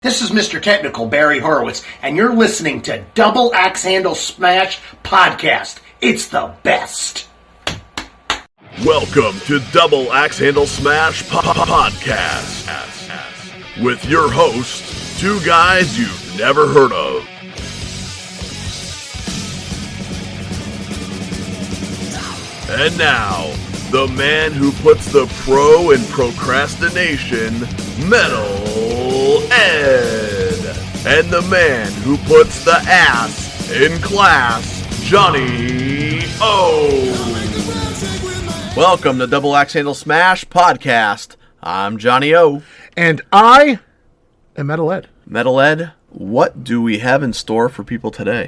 This is Mr. Technical, Barry Horowitz, and you're listening to Double Axe Handle Smash Podcast. It's the best. Welcome to Double Axe Handle Smash Podcast with your hosts, two guys you've never heard of. And now, the man who puts the pro in procrastination, Metal Ed. And the man who puts the ass in class, Johnny O. Welcome to Double Axe Handle Smash Podcast. I'm Johnny O. And I am Metal Ed. Metal Ed, what do we have in store for people today?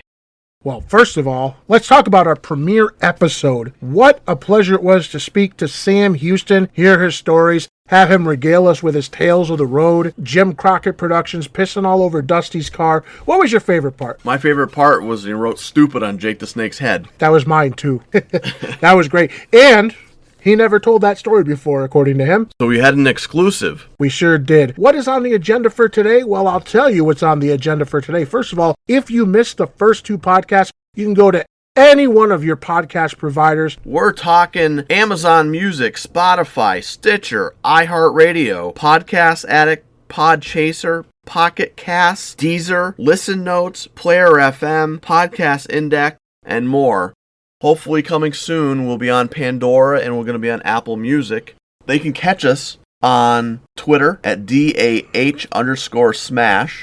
Well, first of all, let's talk about our premiere episode. What a pleasure it was to speak to Sam Houston, hear his stories, have him regale us with his tales of the road, Jim Crockett Productions pissing all over Dusty's car. What was your favorite part? My favorite part was he wrote stupid on Jake the Snake's head. That was mine, too. That was great. And he never told that story before, according to him. So we had an exclusive. We sure did. What is on the agenda for today? Well, I'll tell you what's on the agenda for today. First of all, if you missed the first two podcasts, you can go to any one of your podcast providers. We're talking Amazon Music, Spotify, Stitcher, iHeartRadio, Podcast Addict, Podchaser, Pocket Casts, Deezer, Listen Notes, Player FM, Podcast Index, and more. Hopefully coming soon, we'll be on Pandora and we're going to be on Apple Music. They can catch us on Twitter at DAH_Smash.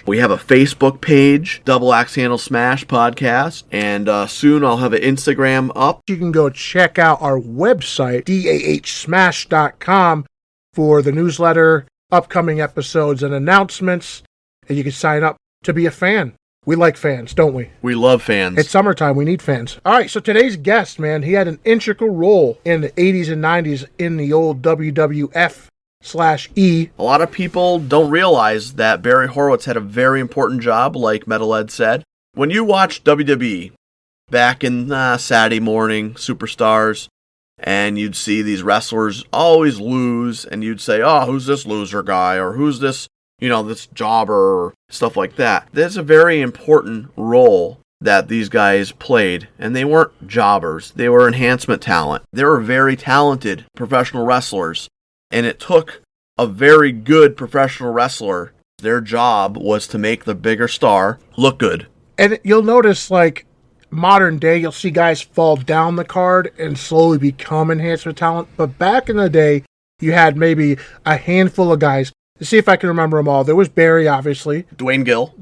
We have a Facebook page, Double Axe Handle Smash Podcast, and soon I'll have an Instagram up. You can go check out our website, dahsmash.com, for the newsletter, upcoming episodes, and announcements, and you can sign up to be a fan. We like fans, don't we? We love fans. It's summertime. We need fans. All right, so today's guest, man, he had an integral role in the 80s and 90s in the old WWF/E. A lot of people don't realize that Barry Horowitz had a very important job, like Metal Ed said. When you watch WWE back in Saturday morning, Superstars, and you'd see these wrestlers always lose, and you'd say, oh, who's this loser guy, or who's this, this jobber, or stuff like that. There's a very important role that these guys played, and they weren't jobbers. They were enhancement talent. They were very talented professional wrestlers, and it took a very good professional wrestler. Their job was to make the bigger star look good. And you'll notice, like, modern day, you'll see guys fall down the card and slowly become enhancement talent. But back in the day, you had maybe a handful of guys. To see if I can remember them all. There was Barry, obviously. Dwayne Gill.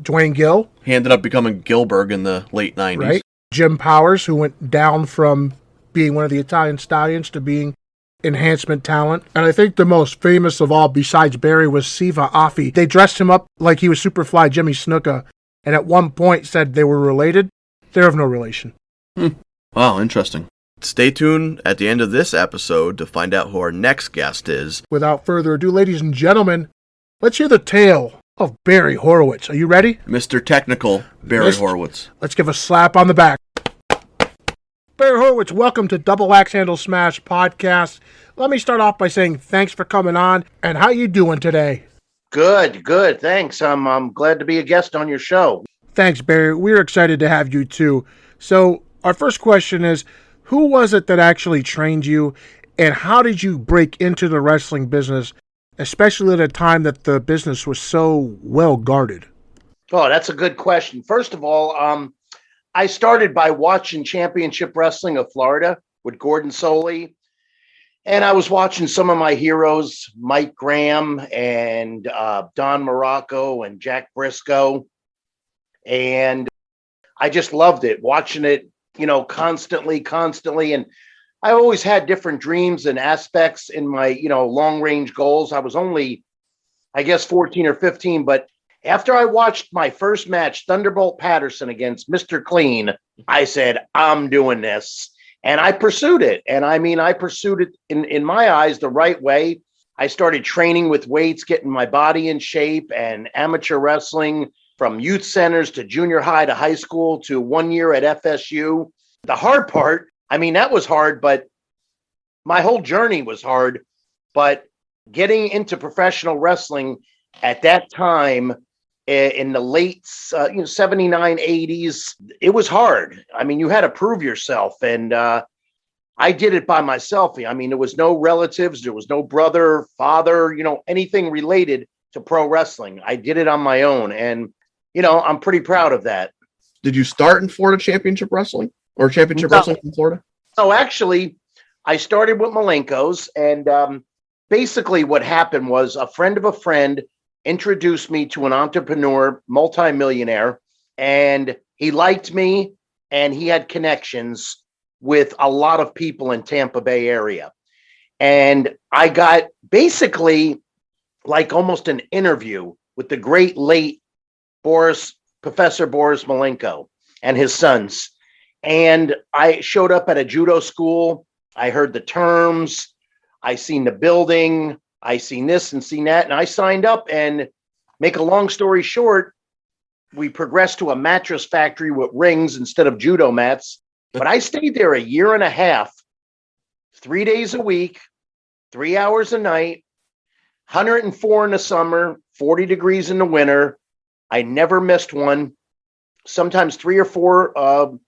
He ended up becoming Gilbert in the late 90s. Right. Jim Powers, who went down from being one of the Italian Stallions to being enhancement talent. And I think the most famous of all, besides Barry, was Siva Afi. They dressed him up like he was Superfly Jimmy Snuka, and at one point said they were related. They're of no relation. Wow, interesting. Stay tuned at the end of this episode to find out who our next guest is. Without further ado, ladies and gentlemen, let's hear the tale of Barry Horowitz. Are you ready? Mr. Technical, Barry Horowitz. Let's give a slap on the back. Barry Horowitz, welcome to Double Axe Handle Smash Podcast. Let me start off by saying thanks for coming on, and how you doing today? Good. Thanks. I'm glad to be a guest on your show. Thanks, Barry. We're excited to have you, too. So, our first question is, who was it that actually trained you, and how did you break into the wrestling business, especially at a time that the business was so well guarded? Oh, that's a good question. First of all, I started by watching Championship Wrestling of Florida with Gordon Soley, and I was watching some of my heroes, Mike Graham and Don Morocco and Jack Briscoe, and I just loved it, watching it, constantly. And I always had different dreams and aspects in my, long range goals. I was only, 14 or 15. But after I watched my first match, Thunderbolt Patterson against Mr. Clean, I said, I'm doing this. And I pursued it. And I pursued it in my eyes the right way. I started training with weights, getting my body in shape, and amateur wrestling from youth centers to junior high to high school to 1 year at FSU. The hard part, that was hard, but my whole journey was hard. But getting into professional wrestling at that time in the late 79, 80s. It was hard. I mean, you had to prove yourself. And I did it by myself. I mean, there was no relatives. There was no brother, father, anything related to pro wrestling. I did it on my own. And, I'm pretty proud of that. Did you start in Florida Championship Wrestling or Championship Wrestling in Florida? No, actually, I started with Malenko's. And basically what happened was a friend of a friend introduced me to an entrepreneur, multimillionaire, and he liked me and he had connections with a lot of people in Tampa Bay area. And I got basically like almost an interview with the great late Professor Boris Malenko and his sons. And I showed up at a judo school. I heard the terms. I seen the building. I seen this and seen that. And I signed up, and make a long story short, we progressed to a mattress factory with rings instead of judo mats. But I stayed there a year and a half, 3 days a week, 3 hours a night, 104 in the summer, 40 degrees in the winter. I never missed one, sometimes 3 or 4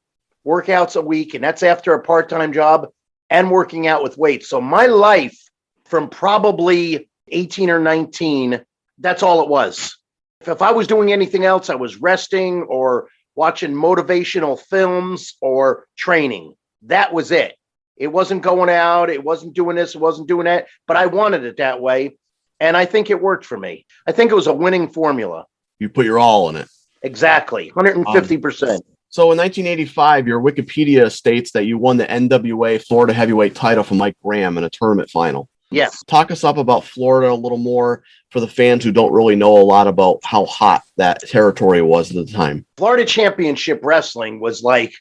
workouts a week. And that's after a part-time job and working out with weights. So my life from probably 18 or 19, that's all it was. If I was doing anything else, I was resting or watching motivational films or training. That was it. It wasn't going out. It wasn't doing this. It wasn't doing that. But I wanted it that way. And I think it worked for me. I think it was a winning formula. You put your all in it. Exactly. 150%. So in 1985, your Wikipedia states that you won the NWA Florida Heavyweight title from Mike Graham in a tournament final. Yes. Talk us up about Florida a little more for the fans who don't really know a lot about how hot that territory was at the time. Florida Championship Wrestling was like,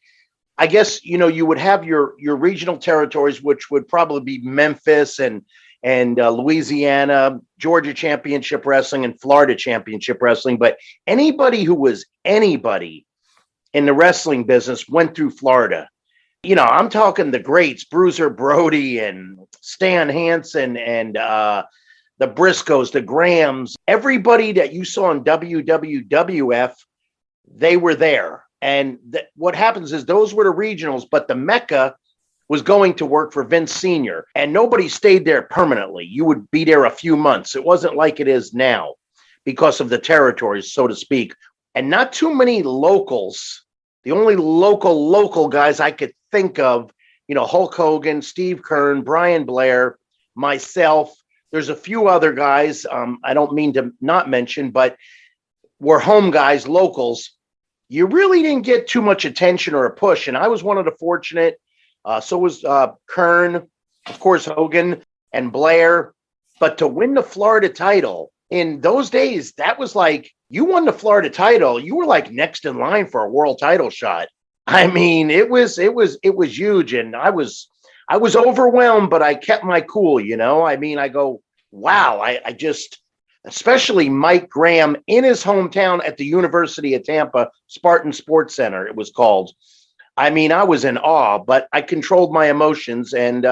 I guess, you would have your regional territories, which would probably be Memphis and Louisiana, Georgia Championship Wrestling, and Florida Championship Wrestling. But anybody who was anybody in the wrestling business went through Florida. I'm talking the greats, Bruiser Brody and Stan Hansen and the Briscoes, the Grahams, everybody that you saw in WWF, they were there. And what happens is those were the regionals, but the Mecca was going to work for Vince Sr. And nobody stayed there permanently. You would be there a few months. It wasn't like it is now because of the territories, so to speak. And not too many locals. The only local guys I could think of, Hulk Hogan, Steve Kern, Brian Blair, myself. There's a few other guys I don't mean to not mention, but were home guys, locals. You really didn't get too much attention or a push. And I was one of the fortunate. So was Kern, of course, Hogan and Blair. But to win the Florida title in those days, that was like, you won the Florida title, you were like next in line for a world title shot. I mean, it was huge. And I was overwhelmed, but I kept my cool, I mean, I go, wow, I just, especially Mike Graham in his hometown at the University of Tampa, Spartan Sports Center, it was called. I mean, I was in awe, but I controlled my emotions. And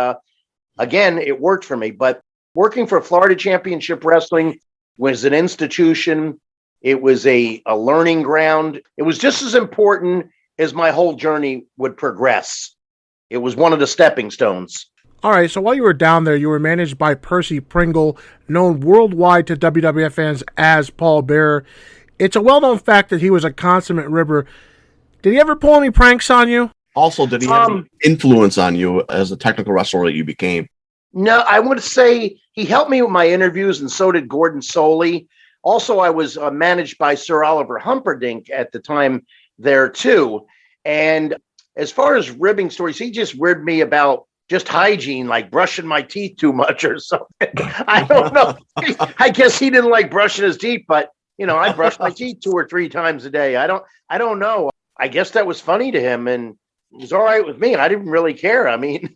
again, it worked for me. But working for Florida Championship Wrestling was an institution. It was a learning ground. It was just as important as my whole journey would progress. It was one of the stepping stones. All right, so while you were down there, you were managed by Percy Pringle, known worldwide to WWF fans as Paul Bearer. It's a well-known fact that he was a consummate ribber. Did he ever pull any pranks on you? Also, did he have any influence on you as a technical wrestler that you became? No, I would say he helped me with my interviews, and so did Gordon Soley. Also, I was managed by Sir Oliver Humperdinck at the time there, too. And as far as ribbing stories, he just ribbed me about just hygiene, like brushing my teeth too much or something. I don't know. I guess he didn't like brushing his teeth, but, I brush my teeth 2 or 3 times a day. I don't know. I guess that was funny to him, and it was all right with me. I didn't really care. I mean,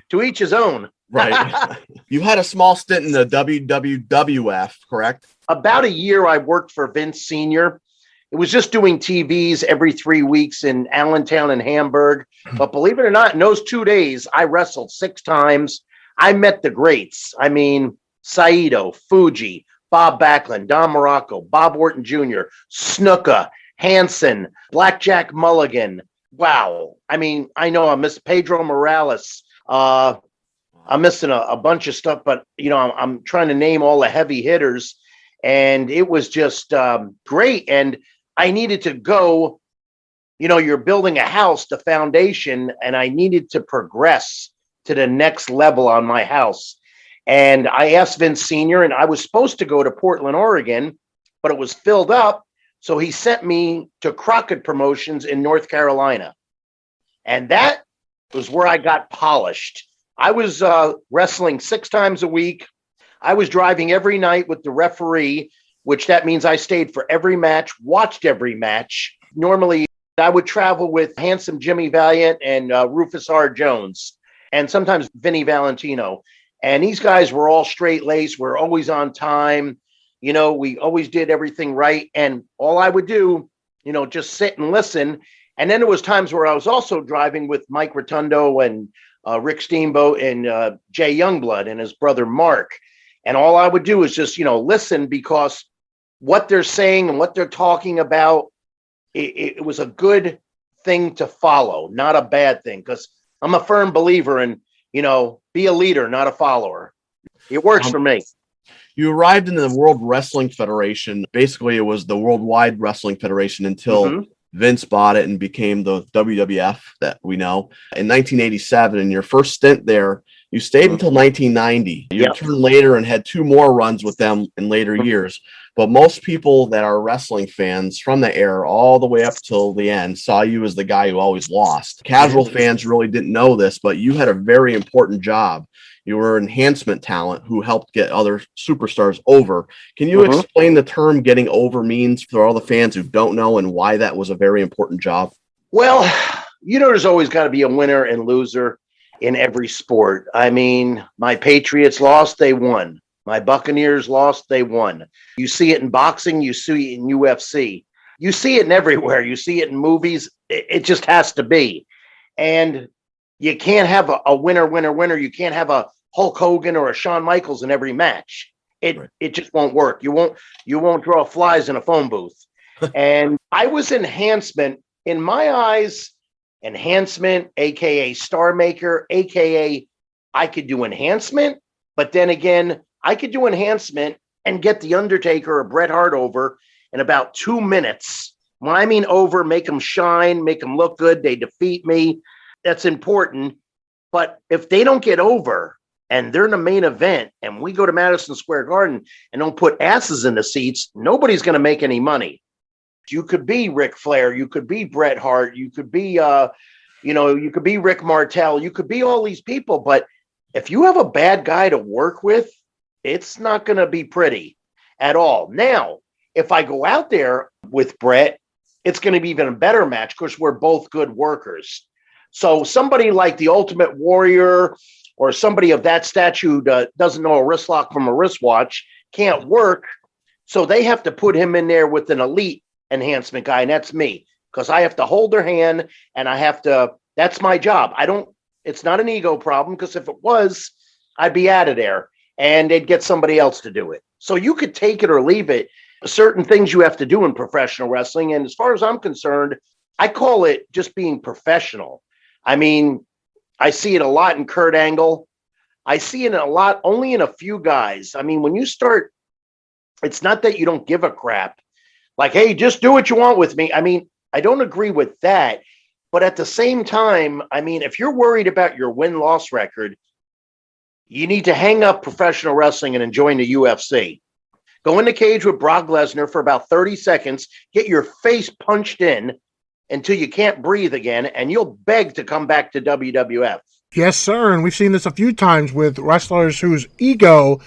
to each his own. Right. You had a small stint in the WWF, correct? About a year I worked for Vince Sr. It was just doing TVs every 3 weeks in Allentown and Hamburg. But believe it or not, in those 2 days, I wrestled 6 times. I met the greats. I mean, Saito, Fuji, Bob Backlund, Don Morocco, Bob Orton Jr., Snuka, Hansen, Blackjack Mulligan. Wow. I mean, I know I missed Pedro Morales. I'm missing a bunch of stuff, but I'm trying to name all the heavy hitters, and it was just great. And I needed to go. You're building a house, the foundation, and I needed to progress to the next level on my house. And I asked Vince Sr., and I was supposed to go to Portland, Oregon, but it was filled up. So he sent me to Crockett Promotions in North Carolina. And that was where I got polished. I was wrestling 6 times a week. I was driving every night with the referee, which that means I stayed for every match, watched every match. Normally, I would travel with handsome Jimmy Valiant and Rufus R. Jones, and sometimes Vinny Valentino. And these guys were all straight-laced. We're always on time. We always did everything right. And all I would do, just sit and listen. And then there was times where I was also driving with Mike Rotundo and Rick Steamboat and Jay Youngblood and his brother Mark. And all I would do is just, listen, because what they're saying and what they're talking about, it was a good thing to follow, not a bad thing, because I'm a firm believer in, be a leader, not a follower. It works for me. You arrived in the World Wrestling Federation. Basically, it was the Worldwide Wrestling Federation until Vince bought it and became the WWF that we know. In 1987, in your first stint there, you stayed until 1990. You returned later and had 2 more runs with them in later years. But most people that are wrestling fans from the era all the way up till the end saw you as the guy who always lost. Casual fans really didn't know this, but you had a very important job. You were enhancement talent who helped get other superstars over. Can you explain the term getting over means for all the fans who don't know and why that was a very important job? Well, there's always got to be a winner and loser in every sport. I mean, my Patriots lost, they won. My Buccaneers lost, they won. You see it in boxing, you see it in UFC. You see it in everywhere. You see it in movies. It just has to be. And you can't have a winner. You can't have a Hulk Hogan or a Shawn Michaels in every match. It just won't work. You won't draw flies in a phone booth. And I was enhancement. In my eyes, enhancement, aka Star Maker, aka I could do enhancement, but then again, I could do enhancement and get the Undertaker or Bret Hart over in about 2 minutes. When I mean over, make them shine, make them look good, they defeat me. That's important. But if they don't get over and they're in the main event and we go to Madison Square Garden and don't put asses in the seats, nobody's going to make any money. You could be Ric Flair, you could be Bret Hart, you could be, you could be Rick Martel, you could be all these people. But if you have a bad guy to work with, it's not going to be pretty at all. Now, if I go out there with Bret, it's going to be even a better match because we're both good workers. So somebody like the Ultimate Warrior or somebody of that stature doesn't know a wrist lock from a wristwatch can't work. So they have to put him in there with an elite enhancement guy, and that's me, because I have to hold their hand and that's my job. It's not an ego problem, because if it was, I'd be out of there and they'd get somebody else to do it. So you could take it or leave it. Certain things you have to do in professional wrestling. And as far as I'm concerned, I call it just being professional. I mean, I see it a lot in Kurt Angle. I see it a lot only in a few guys. I mean, when you start, it's not that you don't give a crap. Like, hey, just do what you want with me. I mean, I don't agree with that. But at the same time, I mean, if you're worried about your win-loss record, you need to hang up professional wrestling and join the UFC. Go in the cage with Brock Lesnar for about 30 seconds, get your face punched in until you can't breathe again, and you'll beg to come back to WWF. Yes, sir. And we've seen this a few times with wrestlers whose ego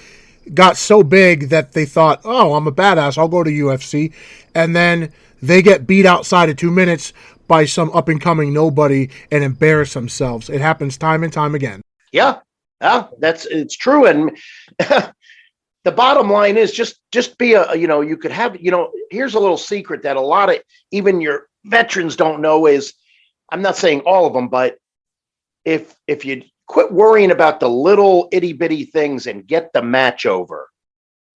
got so big that they thought, oh, I'm a badass, I'll go to UFC. And then they get beat outside of 2 minutes by some up-and-coming nobody and embarrass themselves. It happens time and time again. Yeah, it's true. And the bottom line is just be you could have, here's a little secret that a lot of even your veterans don't know is, I'm not saying all of them, but if you quit worrying about the little itty bitty things and get the match over.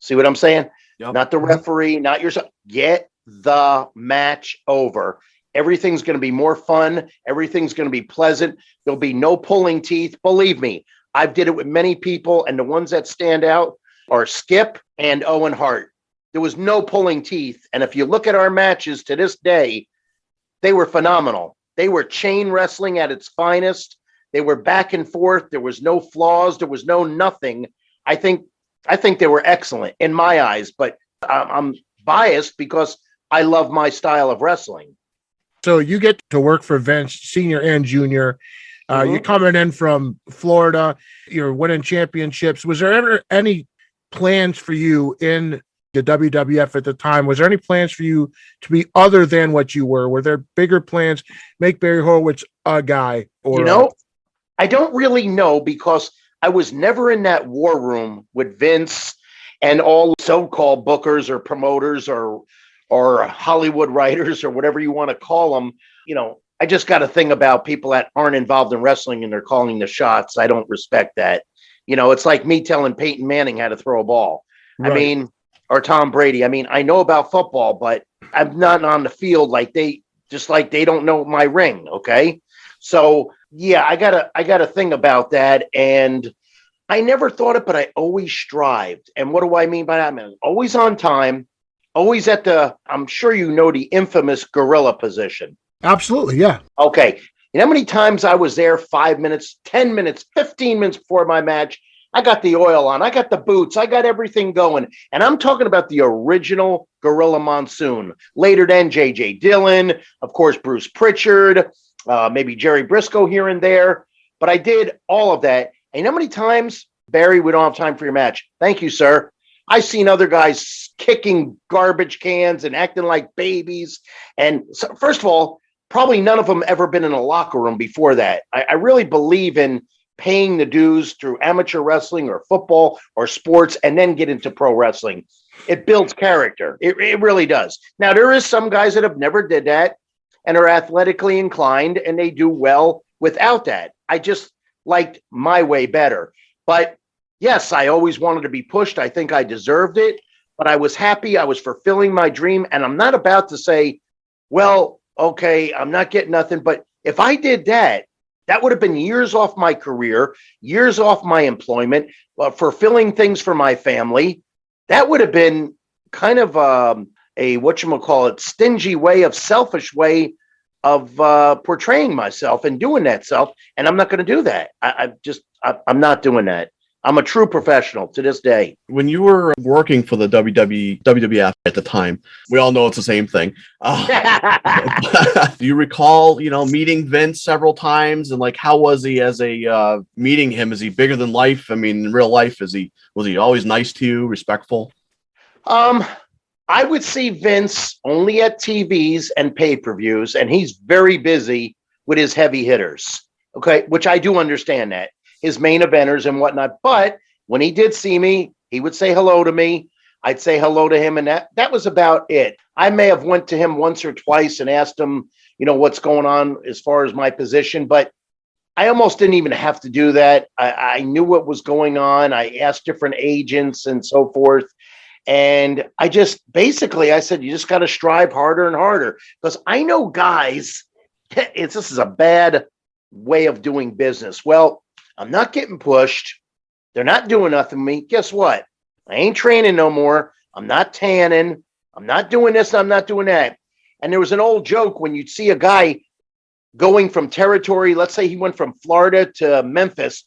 See what I'm saying? Yep. Not the referee, not yourself. Get the match over. Everything's going to be more fun. Everything's going to be pleasant. There'll be no pulling teeth. Believe me, I've did it with many people, and the ones that stand out are Skip and Owen Hart. There was no pulling teeth. And if you look at our matches to this day, they were phenomenal. They were chain wrestling at its finest. They were back and forth. There was no flaws. There was no nothing. I think they were excellent in my eyes, but I'm biased because I love my style of wrestling. So you get to work for Vince, senior and junior. You're coming in from Florida. You're winning championships. Was there ever any plans for you in the WWF at the time? Was there any plans for you to be other than what you were? Were there bigger plans? Make Barry Horowitz a guy? Or I don't really know because I was never in that war room with Vince and all so-called bookers or promoters or Hollywood writers or whatever you want to call them. I just got a thing about people that aren't involved in wrestling and they're calling the shots. I don't respect that. It's like me telling Peyton Manning how to throw a ball. Right. Or Tom Brady. I know about football, but I'm not on the field like they don't know my ring. Okay. So yeah, I got a thing about that. And I never thought it, but I always strived. And what do I mean by that? Always on time, always at I'm sure the infamous gorilla position. Absolutely. Yeah. Okay. You know how many times I was there 5 minutes, 10 minutes, 15 minutes before my match? I got the oil on. I got the boots. I got everything going. And I'm talking about the original Gorilla Monsoon. Later then, J.J. Dillon, of course, Bruce Pritchard, maybe Jerry Briscoe here and there. But I did all of that. And you know how many times, Barry, we don't have time for your match. Thank you, sir. I've seen other guys kicking garbage cans and acting like babies. And so, first of all, probably none of them ever been in a locker room before that. I really believe in paying the dues through amateur wrestling or football or sports and then get into pro wrestling. It builds character. It really does. Now, there is some guys that have never did that and are athletically inclined and they do well without that. I just liked my way better. But yes, I always wanted to be pushed. I think I deserved it, but I was happy. I was fulfilling my dream. And I'm not about to say, well, okay, I'm not getting nothing. But if I did that, that would have been years off my career, years off my employment, fulfilling things for my family. That would have been kind of a whatchamacallit, stingy way of selfish way of portraying myself and doing that self. And I'm not going to do that. I'm not doing that. I'm a true professional to this day. When you were working for the WWF at the time, we all know it's the same thing. Do you recall, meeting Vince several times and how was he as meeting him? Is he bigger than life? In real life, was he always nice to you, respectful? I would see Vince only at TVs and pay-per-views, and he's very busy with his heavy hitters. Okay, which I do understand that. His main eventers and whatnot. But when he did see me, he would say hello to me. I'd say hello to him. And that was about it. I may have went to him once or twice and asked him, what's going on as far as my position. But I almost didn't even have to do that. I knew what was going on. I asked different agents and so forth. And I said, you just got to strive harder and harder. Because I know guys, this is a bad way of doing business. Well, I'm not getting pushed. They're not doing nothing to me. Guess what? I ain't training no more. I'm not tanning. I'm not doing this. I'm not doing that. And there was an old joke when you'd see a guy going from territory. Let's say he went from Florida to Memphis.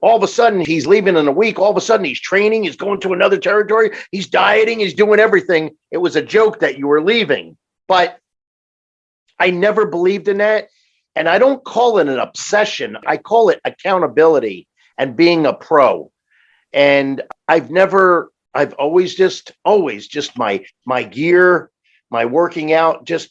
All of a sudden, he's leaving in a week. All of a sudden, he's training. He's going to another territory. He's dieting. He's doing everything. It was a joke that you were leaving. But I never believed in that. And I don't call it an obsession. I call it accountability and being a pro. And I've always just my gear, my working out, and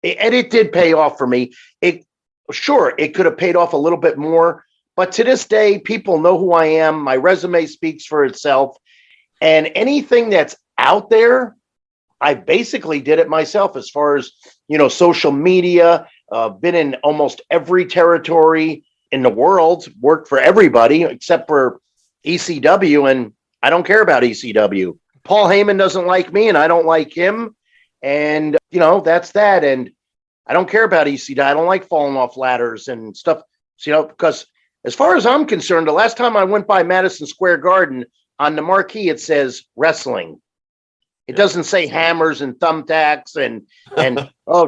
it did pay off for me. It could have paid off a little bit more, but to this day, people know who I am. My resume speaks for itself. And anything that's out there, I basically did it myself as far as, social media. Been in almost every territory in the world, worked for everybody except for ECW. And I don't care about ECW. Paul Heyman doesn't like me and I don't like him. And, that's that. And I don't care about ECW. I don't like falling off ladders and stuff, because as far as I'm concerned, the last time I went by Madison Square Garden, on the marquee, it says wrestling. It doesn't say hammers and thumbtacks and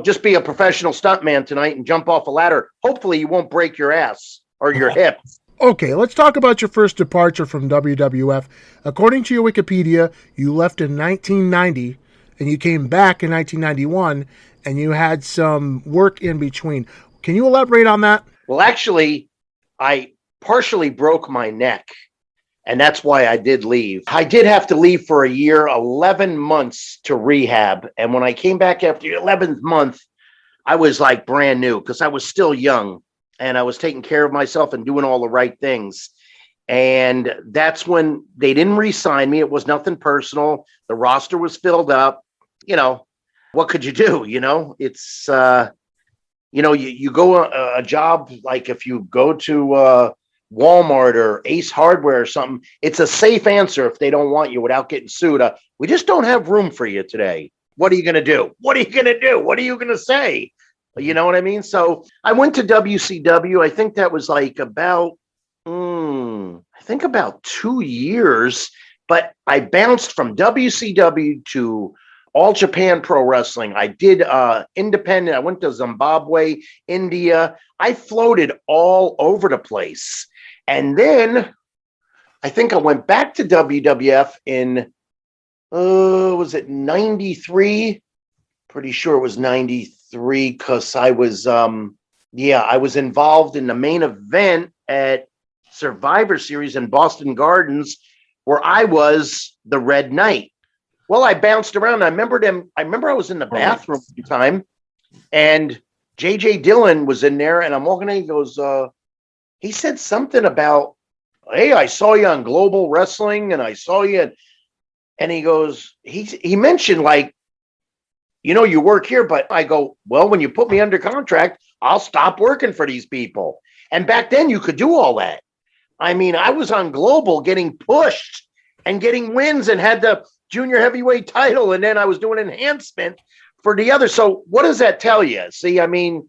just be a professional stuntman tonight and jump off a ladder. Hopefully you won't break your ass or your hip. Okay, let's talk about your first departure from WWF. According to your Wikipedia, you left in 1990 and you came back in 1991 and you had some work in between. Can you elaborate on that? Well, actually, I partially broke my neck. And that's why I did leave. I did have to leave for a year, 11 months to rehab. And when I came back after the 11th month, I was like brand new because I was still young and I was taking care of myself and doing all the right things. And that's when they didn't re-sign me. It was nothing personal. The roster was filled up. What could you do? It's, you go a job, like if you go to Walmart or Ace Hardware or something, it's a safe answer if they don't want you without getting sued. We just don't have room for you today. What are you going to do? What are you going to do? What are you going to say? You know what I mean? So I went to WCW. I think that was like about 2 years, but I bounced from WCW to All Japan Pro Wrestling. I did independent. I went to Zimbabwe, India. I floated all over the place. And then I think I went back to WWF in, was it 93? Pretty sure it was 93 because I was, I was involved in the main event at Survivor Series in Boston Gardens where I was the Red Knight. Well, I bounced around. I remember I was in the bathroom at the time and J.J. Dillon was in there and I'm walking in, he goes, he said something about, hey, I saw you on Global Wrestling and I saw you. And he goes, he mentioned like, you work here, but I go, well, when you put me under contract, I'll stop working for these people. And back then you could do all that. I mean, I was on Global getting pushed and getting wins and had the junior heavyweight title. And then I was doing enhancement for the other. So what does that tell you? See, I mean,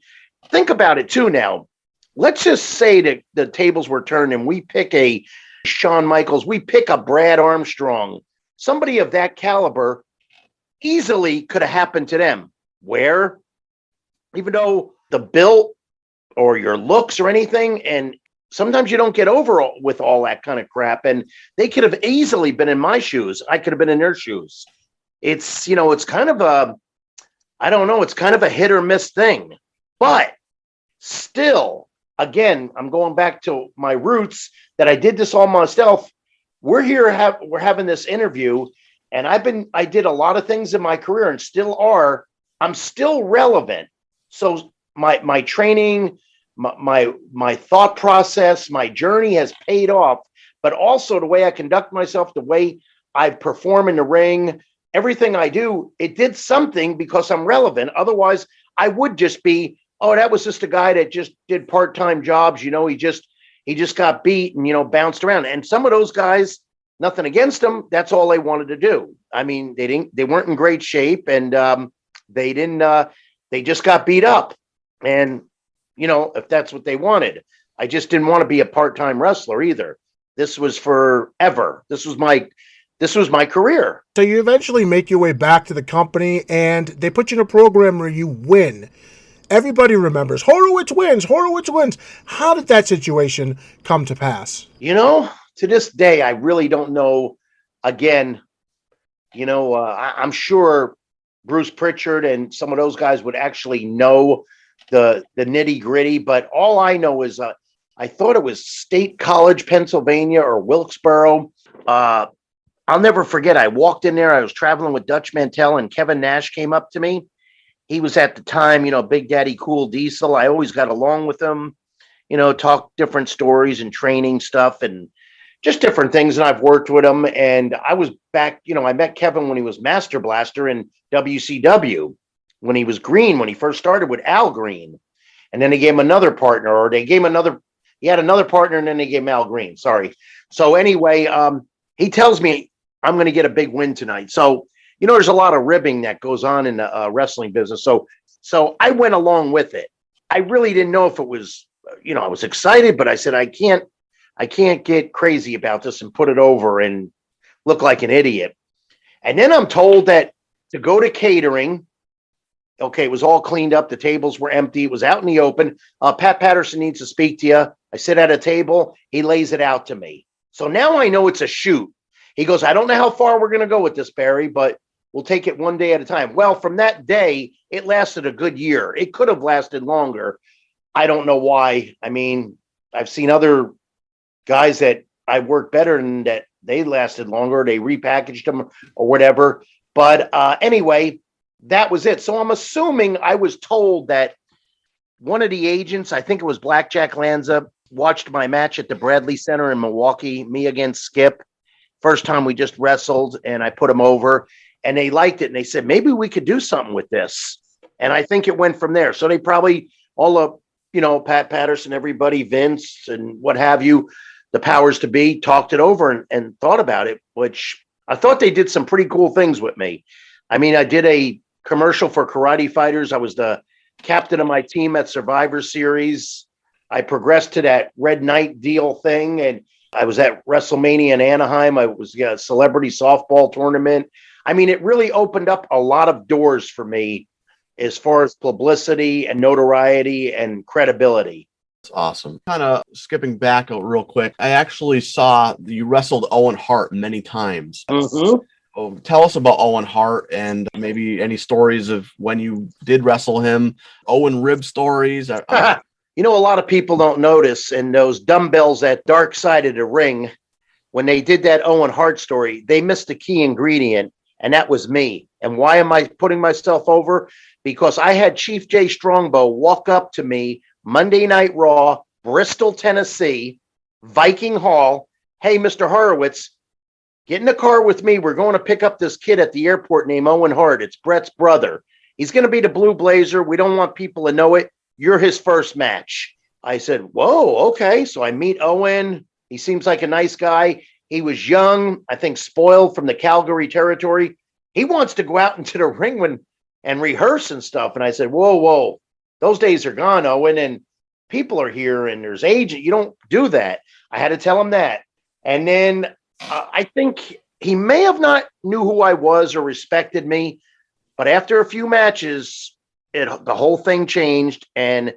think about it too now. Let's just say that the tables were turned and we pick a Shawn Michaels, we pick a Brad Armstrong, somebody of that caliber easily could have happened to them. Where, even though the build or your looks or anything, and sometimes you don't get over with all that kind of crap, and they could have easily been in my shoes. I could have been in their shoes. It's, it's kind of a, I don't know, it's kind of a hit or miss thing. But still, again, I'm going back to my roots that I did this all myself. We're having this interview, and I did a lot of things in my career and still are. I'm still relevant. So my training, my thought process, my journey has paid off, but also the way I conduct myself, the way I perform in the ring, everything I do, it did something because I'm relevant. Otherwise, I would just be, oh, that was just a guy that just did part-time jobs. He just got beat and, bounced around. And some of those guys, nothing against them, that's all they wanted to do. I mean, they weren't in great shape and they just got beat up. And, if that's what they wanted, I just didn't want to be a part-time wrestler either. This was forever. This was my career. So you eventually make your way back to the company and they put you in a program where you win. Everybody remembers Horowitz wins. How did that situation come to pass? To this day, I really don't know. Again, I'm sure Bruce Pritchard and some of those guys would actually know the nitty gritty, but all I know is I thought it was State College, Pennsylvania or Wilkesboro. I'll never forget. I walked in there. I was traveling with Dutch Mantell and Kevin Nash came up to me. He was at the time, Big Daddy Cool Diesel. I always got along with him, talk different stories and training stuff and just different things. And I've worked with him. And I was back, I met Kevin when he was Master Blaster in WCW, when he was Green, when he first started with Al Green. And then he gave him another partner, or he had another partner and then they gave him Al Green. Sorry. So anyway, he tells me I'm going to get a big win tonight. So, there's a lot of ribbing that goes on in the wrestling business. So I went along with it. I really didn't know if it was, I was excited, but I said, I can't get crazy about this and put it over and look like an idiot. And then I'm told that to go to catering, okay, it was all cleaned up. The tables were empty. It was out in the open. Pat Patterson needs to speak to you. I sit at a table. He lays it out to me. So now I know it's a shoot. He goes, I don't know how far we're going to go with this, Barry, but we'll take it one day at a time. Well, from that day, it lasted a good year. It could have lasted longer. I don't know why. I mean, I've seen other guys that I worked better than that. They lasted longer. They repackaged them or whatever. But anyway, that was it. So I'm assuming I was told that one of the agents, I think it was Blackjack Lanza, watched my match at the Bradley Center in Milwaukee, me against Skip. First time we just wrestled, and I put him over, and they liked it. And they said, maybe we could do something with this. And I think it went from there. So they probably, all of, Pat Patterson, everybody, Vince, and what have you, the powers to be, talked it over and thought about it, which I thought they did some pretty cool things with me. I mean, I did a commercial for Karate Fighters. I was the captain of my team at Survivor Series. I progressed to that Red Knight deal thing, and I was at WrestleMania in Anaheim. I was a celebrity softball tournament. I mean, it really opened up a lot of doors for me as far as publicity and notoriety and credibility. That's awesome. Kind of skipping back real quick, I actually saw you wrestled Owen Hart many times. Mm-hmm. Oh, tell us about Owen Hart and maybe any stories of when you did wrestle him. Owen rib stories. A lot of people don't notice, and those dumbbells at Dark Side of the Ring, when they did that Owen Hart story, they missed a key ingredient, and that was me. And why am I putting myself over? Because I had Chief Jay Strongbow walk up to me Monday Night Raw, Bristol, Tennessee, Viking Hall. Hey, Mr. Horowitz, get in the car with me. We're going to pick up this kid at the airport named Owen Hart. It's Brett's brother. He's going to be the Blue Blazer. We don't want people to know it. You're his first match. I said, whoa, okay. So I meet Owen. He seems like a nice guy. He was young, I think spoiled from the Calgary territory. He wants to go out into the ring and rehearse and stuff. And I said, whoa, those days are gone, Owen. And people are here and there's age. You don't do that. I had to tell him that. And then I think he may have not knew who I was or respected me. But after a few matches, the whole thing changed, and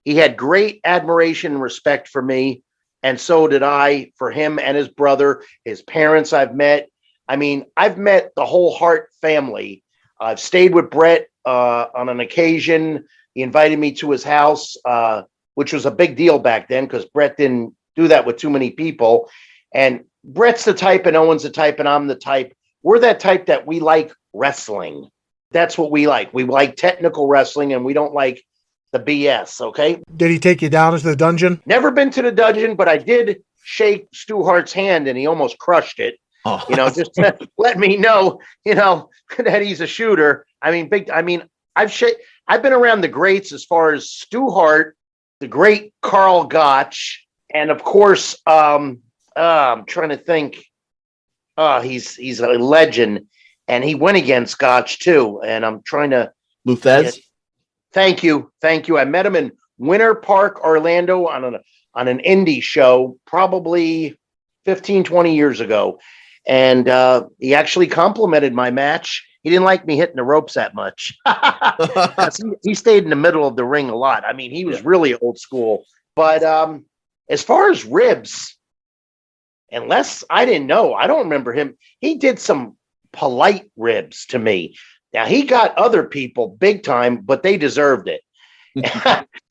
he had great admiration and respect for me, and so did I for him and his brother. His parents I've met. I mean, I've met the whole Hart family. I've stayed with Brett on an occasion. He invited me to his house, which was a big deal back then because Brett didn't do that with too many people. And Brett's the type, and Owen's the type, and I'm the type. We're that type that we like wrestling. That's what we like. We like technical wrestling, and we don't like the BS, okay? Did he take you down into the dungeon? Never been to the dungeon, but I did shake Stu Hart's hand, and he almost crushed it. Oh. Just to let me know, that he's a shooter. I mean, I've been around the greats as far as Stu Hart, the great Carl Gotch, and of course, I'm trying to think. He's a legend. And he went against Gotch too. And I'm trying to. Luthez? Thank you. I met him in Winter Park, Orlando on an indie show, probably 15, 20 years ago. And he actually complimented my match. He didn't like me hitting the ropes that much. He stayed in the middle of the ring a lot. I mean, he was really old school. But as far as ribs, unless I didn't know, I don't remember him. He did some polite ribs to me. Now he got other people big time, but they deserved it.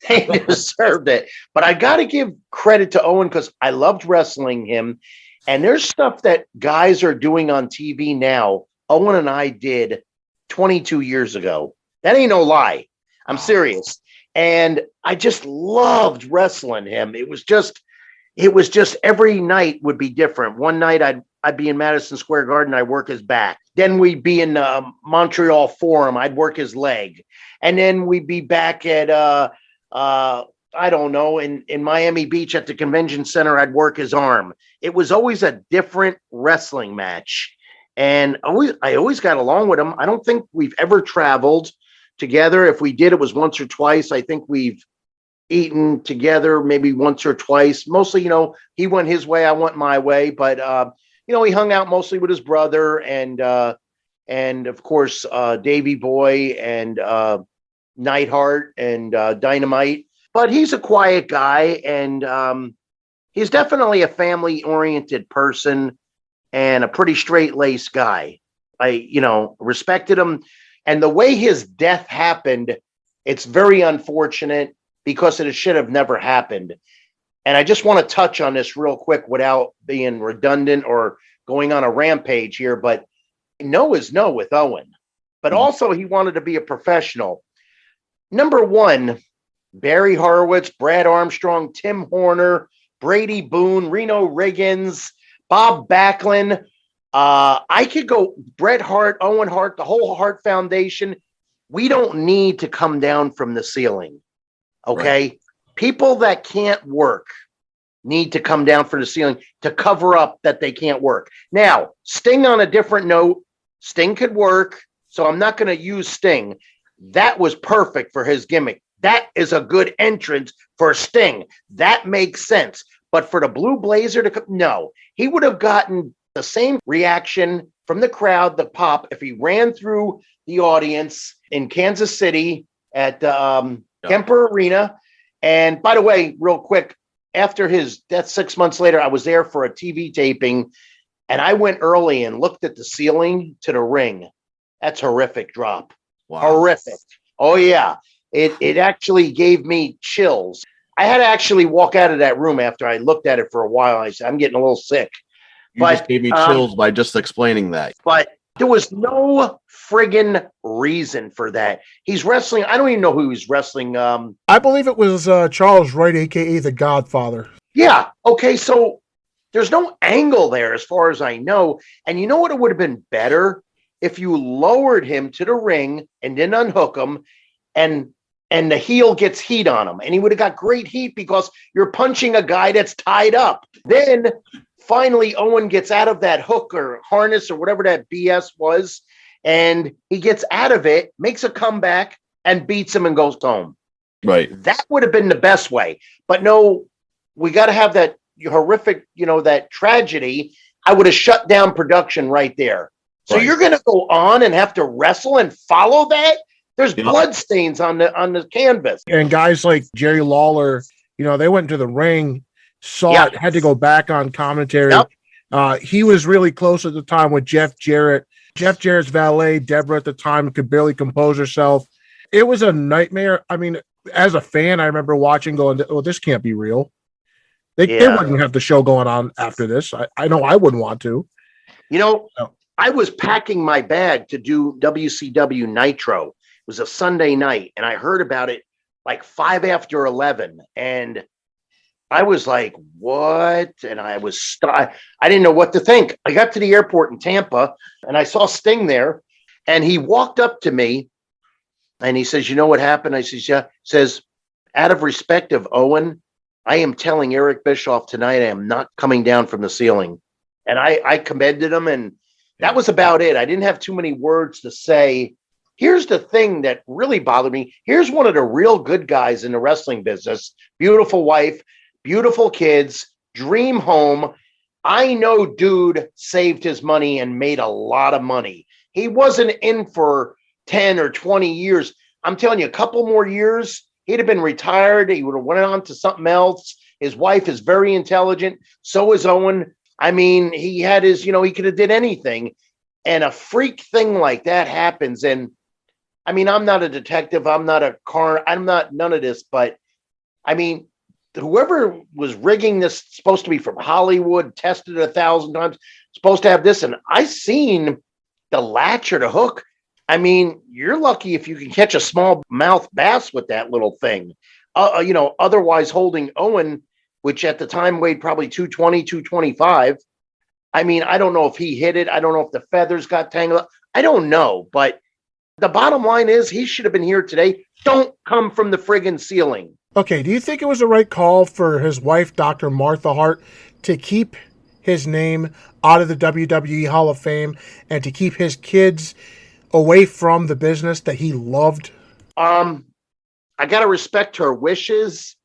They deserved it. But I got to give credit to Owen because I loved wrestling him. And there's stuff that guys are doing on TV now. Owen and I did 22 years ago. That ain't no lie. I'm serious. And I just loved wrestling him. It was just every night would be different. One night I'd be in Madison Square Garden. I'd work his back. Then we'd be in Montreal Forum. I'd work his leg. And then we'd be back at I don't know, in Miami Beach at the convention center, I'd work his arm. It was always a different wrestling match. And I always got along with him. I don't think we've ever traveled together. If we did, it was once or twice. I think we've eaten together maybe once or twice. Mostly, he went his way, I went my way. But, he hung out mostly with his brother and of course, Davy Boy and Neidhart and Dynamite. But he's a quiet guy, and he's definitely a family-oriented person and a pretty straight-laced guy. I, respected him. And the way his death happened, it's very unfortunate because it should have never happened. And I just want to touch on this real quick without being redundant or going on a rampage here, but no is no with Owen. But also he wanted to be a professional. Number one, Barry Horowitz, Brad Armstrong, Tim Horner, Brady Boone, Reno Riggins, Bob Backlund. I could go Bret Hart, Owen Hart, the whole Hart Foundation. We don't need to come down from the ceiling. Okay. Right. People that can't work need to come down from the ceiling to cover up that they can't work. Now, Sting on a different note, Sting could work. So I'm not going to use Sting. That was perfect for his gimmick. That is a good entrance for Sting. That makes sense. But for the Blue Blazer to come, no, he would have gotten the same reaction from the crowd, the pop, if he ran through the audience in Kansas City at Kemper Arena. And by the way, real quick, after his death 6 months later, I was there for a TV taping, and I went early and looked at the ceiling to the ring. That's horrific drop. Wow. Horrific. Oh, yeah. It actually gave me chills. I had to actually walk out of that room after I looked at it for a while. I said, I'm getting a little sick. You just gave me chills by just explaining that. But there was no friggin' reason for that. He's wrestling. I don't even know who he's wrestling. I believe it was Charles Wright, a.k.a. The Godfather. Yeah. Okay, so there's no angle there as far as I know. And you know what? It would have been better if you lowered him to the ring and then unhook him and the heel gets heat on him. And he would have got great heat because you're punching a guy that's tied up. Then finally Owen gets out of that hook or harness or whatever that BS was. And he gets out of it, makes a comeback, and beats him and goes home. Right. That would have been the best way. But no, we got to have that horrific, that tragedy. I would have shut down production right there. So You're going to go on and have to wrestle and follow that? There's blood stains on the canvas. And guys like Jerry Lawler, they went into the ring, saw it, had to go back on commentary. Yep. He was really close at the time with Jeff Jarrett. Jeff Jarrett's valet, Deborah, at the time, could barely compose herself. It was a nightmare. I mean, as a fan, I remember watching going, oh, this can't be real. They wouldn't have the show going on after this. I know I wouldn't want to. I was packing my bag to do WCW Nitro. It was a Sunday night, and I heard about it like 5 after 11, and I was like, what? And I was I didn't know what to think. I got to the airport in Tampa, and I saw Sting there, and he walked up to me, and he says, you know what happened? I says, yeah. Says, out of respect of Owen, I am telling Eric Bischoff tonight I am not coming down from the ceiling. And I commended him, and that was about it. I didn't have too many words to say. Here's the thing that really bothered me. Here's one of the real good guys in the wrestling business. Beautiful wife, beautiful kids, dream home. I know dude saved his money and made a lot of money. He wasn't in for 10 or 20 years. I'm telling you, a couple more years, he'd have been retired. He would have went on to something else. His wife is very intelligent. So is Owen. I mean, he had his, he could have did anything. And a freak thing like that happens. And I mean, I'm not a detective. I'm not a coroner. I'm not none of this. But I mean, whoever was rigging this, supposed to be from Hollywood, tested 1,000 times, supposed to have this. And I seen the latch or the hook. I mean, you're lucky if you can catch a smallmouth bass with that little thing. Otherwise holding Owen, which at the time weighed probably 220, 225. I mean, I don't know if he hit it. I don't know if the feathers got tangled up. I don't know. But the bottom line is he should have been here today. Don't come from the friggin' ceiling. Okay, do you think it was the right call for his wife, Dr. Martha Hart, to keep his name out of the WWE Hall of Fame and to keep his kids away from the business that he loved? I got to respect her wishes.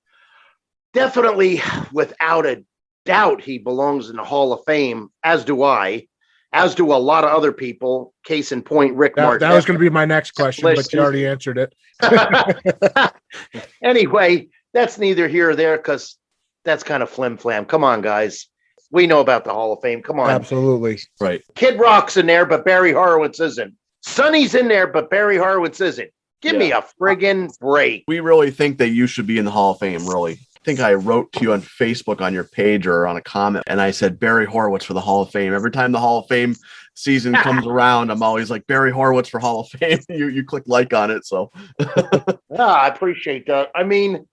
Definitely, without a doubt, he belongs in the Hall of Fame, as do I, as do a lot of other people. Case in point, Rick Martin. That was going to be my next question, but you already answered it. Anyway, that's neither here or there because that's kind of flim flam. Come on, guys. We know about the Hall of Fame. Come on. Absolutely. Right. Kid Rock's in there, but Barry Horowitz isn't. Sonny's in there, but Barry Horowitz isn't. Give me a friggin' break. We really think that you should be in the Hall of Fame, really. I think I wrote to you on Facebook on your page or on a comment, and I said Barry Horowitz for the Hall of Fame. Every time the Hall of Fame season comes around, I'm always like, Barry Horowitz for Hall of Fame. You click like on it, so. I appreciate that. I mean,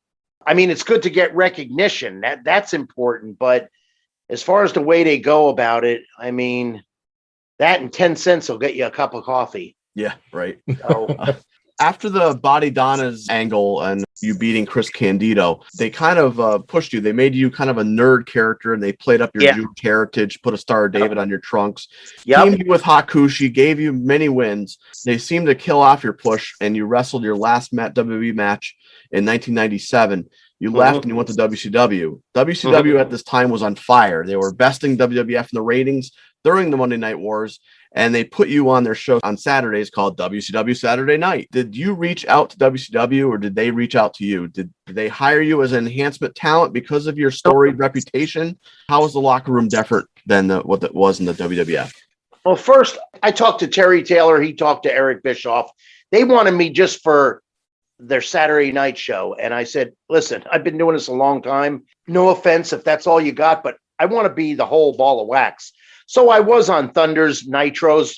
it's good to get recognition. That's important, but as far as the way they go about it, I mean, that and 10 cents will get you a cup of coffee. Yeah, right. So, after the Body Donna's angle and you beating Chris Candido, they kind of pushed you. They made you kind of a nerd character, and they played up your Jewish heritage, put a Star of David on your trunks. Teamed you with Hakushi, gave you many wins. They seemed to kill off your push, and you wrestled your last WWE match in 1997. You left and you went to WCW. WCW at this time was on fire. They were besting WWF in the ratings during the Monday Night Wars, and they put you on their show on Saturdays called WCW Saturday Night. Did you reach out to WCW, or did they reach out to you? Did they hire you as an enhancement talent because of your storied reputation? How was the locker room different than what it was in the WWF? Well, first, I talked to Terry Taylor. He talked to Eric Bischoff. They wanted me just for their Saturday night show. And I said, listen, I've been doing this a long time. No offense if that's all you got, but I want to be the whole ball of wax. So I was on Thunder's Nitros.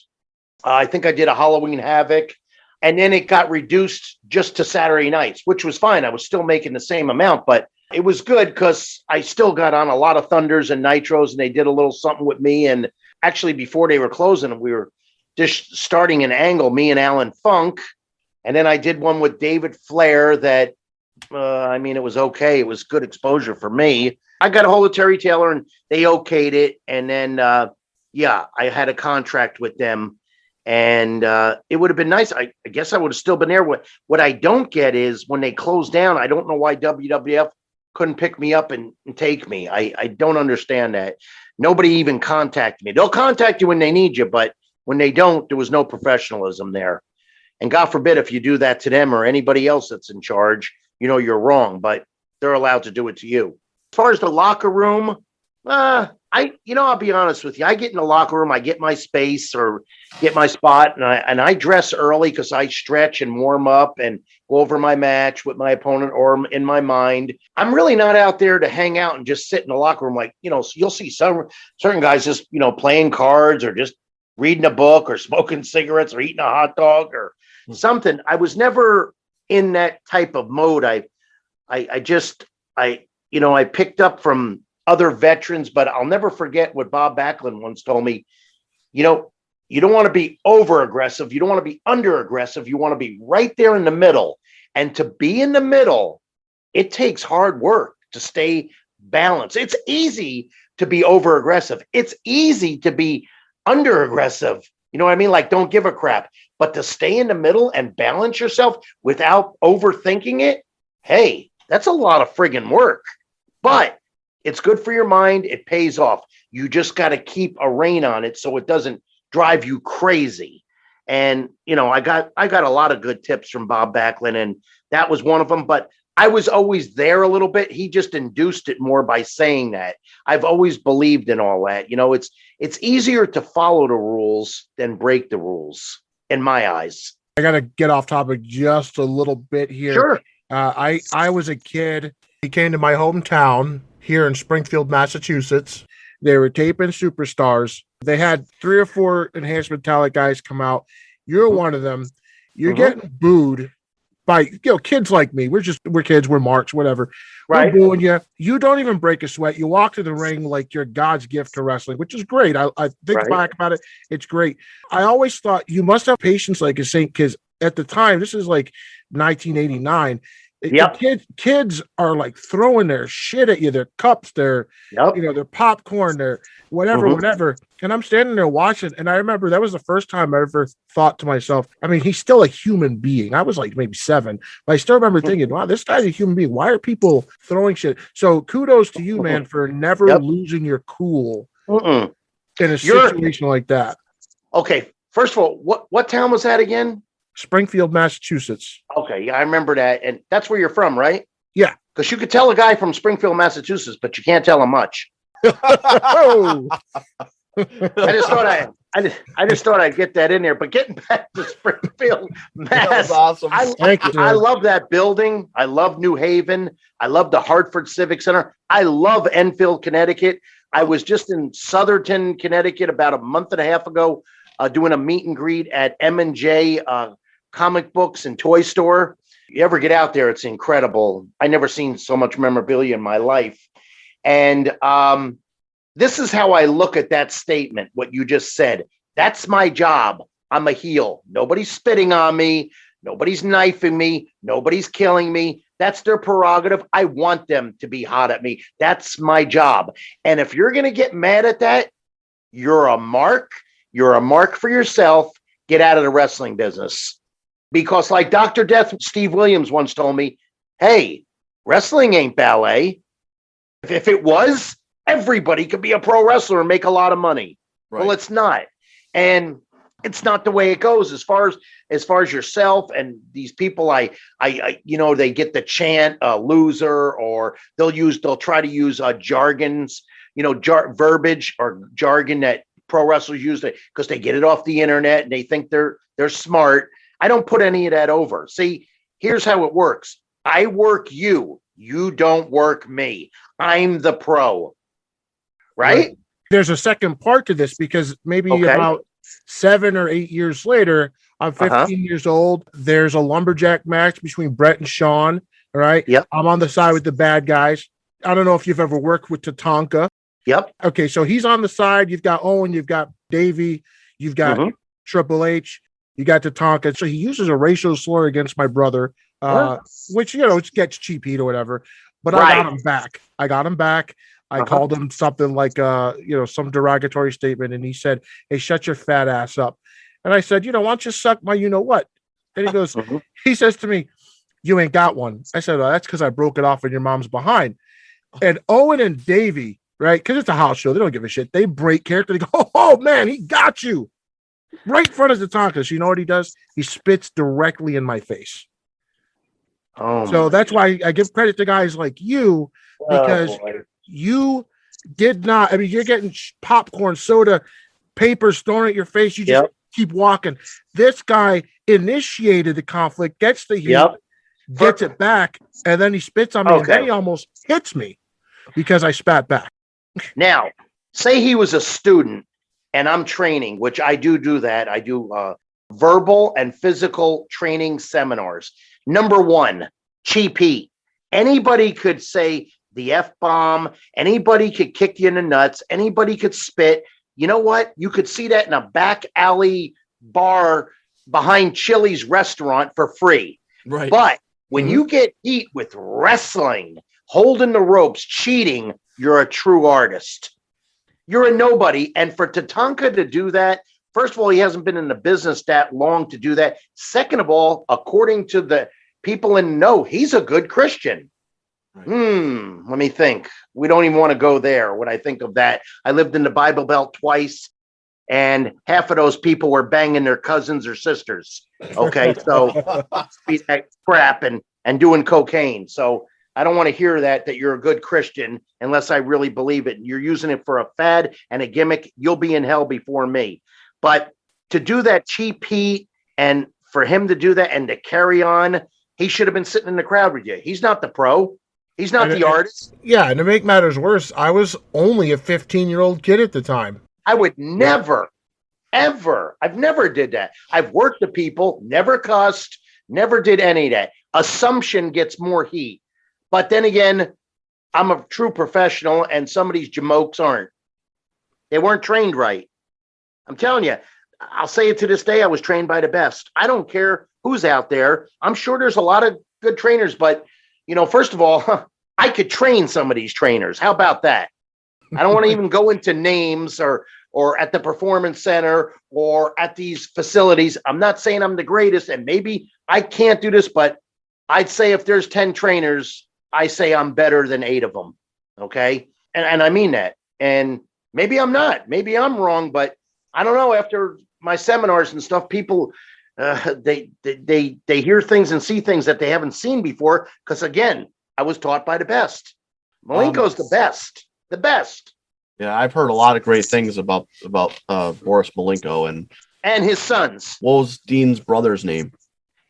I think I did a Halloween Havoc. And then it got reduced just to Saturday nights, which was fine. I was still making the same amount, but it was good because I still got on a lot of Thunders and Nitros, and they did a little something with me. And actually, before they were closing, we were just starting an angle, me and Alan Funk. And then I did one with David Flair that, it was okay. It was good exposure for me. I got a hold of Terry Taylor and they okayed it. And then, I had a contract with them, and it would have been nice. I guess I would have still been there. What I don't get is when they closed down, I don't know why WWF couldn't pick me up and take me. I don't understand that. Nobody even contacted me. They'll contact you when they need you, but when they don't, there was no professionalism there. And God forbid if you do that to them or anybody else that's in charge, you're wrong, but they're allowed to do it to you. As far as the locker room, I'll be honest with you. I get in the locker room, I get my space or get my spot, and I dress early because I stretch and warm up and go over my match with my opponent or in my mind. I'm really not out there to hang out and just sit in the locker room. Like, you'll see some certain guys just, playing cards or just reading a book or smoking cigarettes or eating a hot dog or something. I was never in that type of mode. I picked up from other veterans, but I'll never forget what Bob Backlund once told me. You don't want to be over aggressive. You don't want to be under aggressive. You want to be right there in the middle. And to be in the middle, it takes hard work to stay balanced. It's easy to be over aggressive. It's easy to be under aggressive. You know what I mean? Like, don't give a crap. But to stay in the middle and balance yourself without overthinking it, hey, that's a lot of friggin' work. But it's good for your mind. It pays off. You just got to keep a rein on it so it doesn't drive you crazy. And, I got a lot of good tips from Bob Backlund, and that was one of them. But I was always there a little bit. He just induced it more by saying that. I've always believed in all that. It's easier to follow the rules than break the rules, in my eyes. I got to get off topic just a little bit here. Sure. I was a kid. He came to my hometown here in Springfield, Massachusetts. They were taping Superstars. They had 3 or 4 Enhancement Talent guys come out. You're one of them. You're getting booed by kids like me. We're kids, we're marks, whatever. Right. We're booing you. You don't even break a sweat. You walk to the ring like you're God's gift to wrestling, which is great. I think back about it. It's great. I always thought you must have patience like a saint, because at the time, this is like 1989. Yep. Kids are like throwing their shit at you, their cups, their Yep. their popcorn, their whatever, Mhm. whatever. And I'm standing there watching, and I remember that was the first time I ever thought to myself, I mean, he's still a human being. I was like maybe 7, but I still remember thinking, wow, this guy's a human being. Why are people throwing shit? So kudos to you, man, for never Yep. losing your cool Mm-mm. in a You're- situation like that. Okay. First of all, what town was that again? Springfield, Massachusetts. Okay, yeah, I remember that, and that's where you're from, right? Yeah. Because you could tell a guy from Springfield, Massachusetts, but you can't tell him much. Oh, I just thought I'd get that in there. But getting back to Springfield, That was Mass, awesome. Thank you. I love that building. I love New Haven. I love the Hartford Civic Center. I love Enfield, Connecticut. I was just in Southerton, Connecticut about a month and a half ago, doing a meet and greet at M&J comic books and toy store. You ever get out there, it's incredible. I never seen so much memorabilia in my life. And this is how I look at that statement, what you just said. That's my job. I'm a heel. Nobody's spitting on me. Nobody's knifing me. Nobody's killing me. That's their prerogative. I want them to be hot at me. That's my job. And if you're going to get mad at that, you're a mark. You're a mark for yourself. Get out of the wrestling business. Because like Dr. Death Steve Williams once told me, hey, wrestling ain't ballet. If it was, everybody could be a pro wrestler and make a lot of money. Right. Well, it's not. And it's not the way it goes as far as yourself and these people. I they get the chant loser, or they'll try to use jargons, verbiage or jargon that pro wrestlers use because they get it off the internet and they think they're smart. I don't put any of that over. See, here's how it works. I work you. You don't work me. I'm the pro. Right? There's a second part to this because maybe about 7 or 8 years later, I'm 15 years old. There's a lumberjack match between Brett and Sean. All right. Yep. I'm on the side with the bad guys. I don't know if you've ever worked with Tatanka. Yep. Okay. So he's on the side. You've got Owen, you've got Davey, you've got Triple H, you got Tatanka. So he uses a racial slur against my brother, which, it gets cheap heat or whatever. But I got him back. I called him something like, some derogatory statement. And he said, hey, shut your fat ass up. And I said, why don't you suck my what? And he goes, he says to me, you ain't got one. I said, oh, that's because I broke it off in your mom's behind. And Owen and Davey, right? Because it's a house show. They don't give a shit. They break character. They go, oh man, he got you. Right in front of Tatanka. So you know what he does? He spits directly in my face. So that's why I give credit to guys like you, because you did not. I mean, you're getting popcorn, soda, papers thrown at your face. You just keep walking. This guy initiated the conflict, gets the heat, gets it back, and then he spits on me, and then he almost hits me because I spat back. Now, say he was a student and I'm training, which I do that. I do verbal and physical training seminars. Number one, cheap heat. Anybody could say the F-bomb. Anybody could kick you in the nuts. Anybody could spit. You know what? You could see that in a back alley bar behind Chili's restaurant for free. Right. But when you get heat with wrestling, holding the ropes, cheating, you're a true artist. You're a nobody. And for Tatanka to do that, first of all, he hasn't been in the business that long to do that. Second of all, according to the people in the know, he's a good Christian. Right. Let me think. We don't even want to go there when I think of that. I lived in the Bible Belt twice, and half of those people were banging their cousins or sisters. Okay, so be that crap and doing cocaine. So I don't want to hear that you're a good Christian unless I really believe it. You're using it for a fad and a gimmick. You'll be in hell before me. But to do that cheap heat, and for him to do that and to carry on, he should have been sitting in the crowd with you. He's not the pro. He's not the artist. Yeah, and to make matters worse, I was only a 15-year-old kid at the time. I would never, ever. I've never did that. I've worked the people, never cussed, never did any of that. Assumption gets more heat. But then again, I'm a true professional, and some of these jamokes aren't. They weren't trained right. I'm telling you, I'll say it to this day, I was trained by the best. I don't care who's out there. I'm sure there's a lot of good trainers, but first of all, I could train some of these trainers. How about that? I don't want to even go into names or at the performance center or at these facilities. I'm not saying I'm the greatest, and maybe I can't do this, but I'd say if there's 10 trainers, I say I'm better than 8 of them. Okay. And I mean that. And maybe I'm not, maybe I'm wrong, but I don't know. After my seminars and stuff, people, they hear things and see things that they haven't seen before. Cause again, I was taught by the best. Malenko's the best. Yeah, I've heard a lot of great things about Boris Malenko and his sons. What was Dean's brother's name?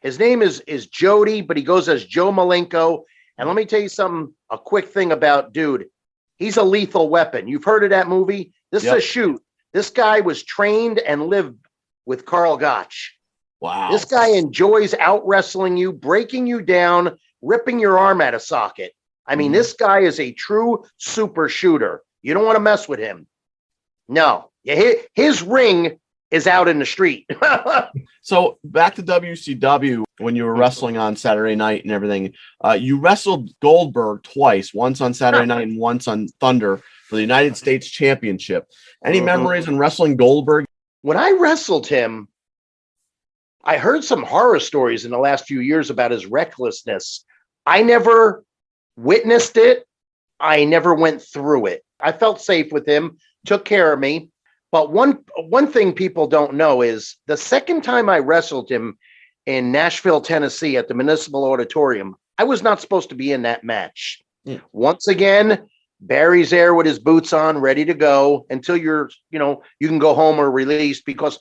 His name is Jody, but he goes as Joe Malenko. And let me tell you something, a quick thing about dude. He's a lethal weapon. You've heard of that movie? This is a shoot. This guy was trained and lived with Karl Gotch. Wow. This guy enjoys out wrestling you, breaking you down, ripping your arm out of socket. I mean, this guy is a true super shooter. You don't want to mess with him. No. His ring is out in the street. So back to WCW, when you were wrestling on Saturday night and everything, you wrestled Goldberg twice, once on Saturday night and once on Thunder for the United States Championship. Any memories on wrestling Goldberg? When I wrestled him, I heard some horror stories in the last few years about his recklessness. I never witnessed it. I never went through it. I felt safe with him, took care of me. But one thing people don't know is the second time I wrestled him in Nashville, Tennessee at the Municipal Auditorium, I was not supposed to be in that match. Once again, Barry's there with his boots on, ready to go until you can go home or released, because